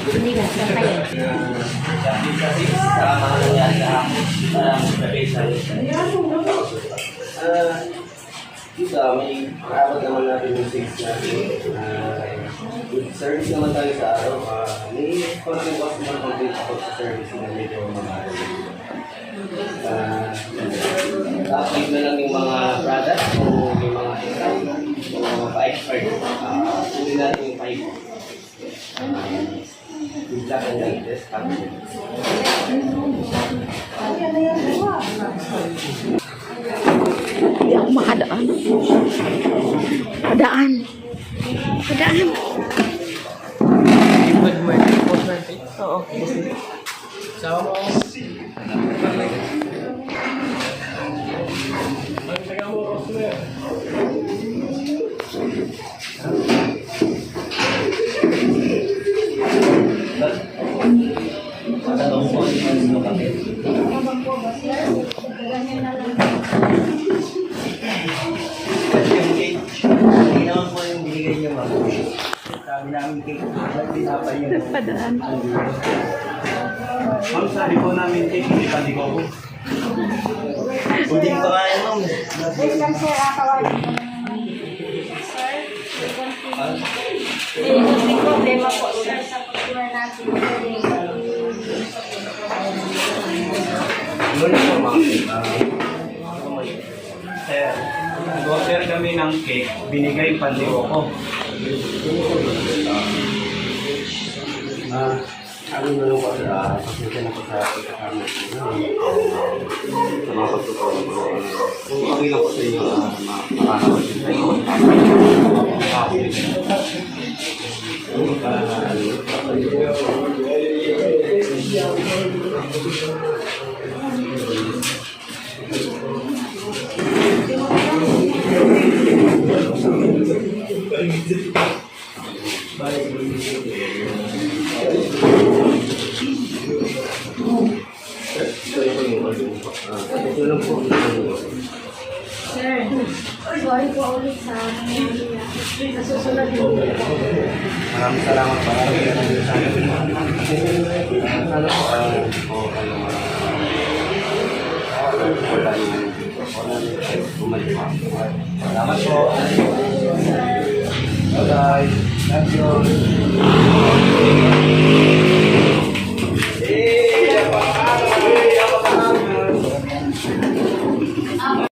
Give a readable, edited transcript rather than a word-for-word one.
Hindi ka, sa kayo. Kasi sa mga nangyari sa akin, parang preparation. Dito, may kaabot naman natin yung 6 natin. Good service naman tayo sa araw. May konting customer complaint ako sa service na medyo mamahal. Update na lang yung mga products o yung mga exam o mga pa-expert. Sulit natin yung pipe. Yung black and white test. Hindi ako makadaan. Padaan. Padaan. Good morning. Good morning. Oo. Sama mo. Hindi naman po yung binigay niyo, ma'am. Sabi namin cake, pinapay yung... Padaan. Ma'am, sabi po namin cake, hindi pa di ko po. Puding pa nga yun, ma'am. Wait lang sir, tawagin ko na. Sir, may problema po sir sa pag-tour natin. Yun po, ma'am. Sir, Nag-order kami ng cake, binigay pandiwo ko. ano na lang po, pasensya na po sa pagkakamit. Sa mga pagtutulong ko. Kung okay lang po sa inyo, makakapagin tayo. Sir, sorry po ulit sa susunod po. Maraming salamat pa. Salamat po. Bye-bye. Thank you.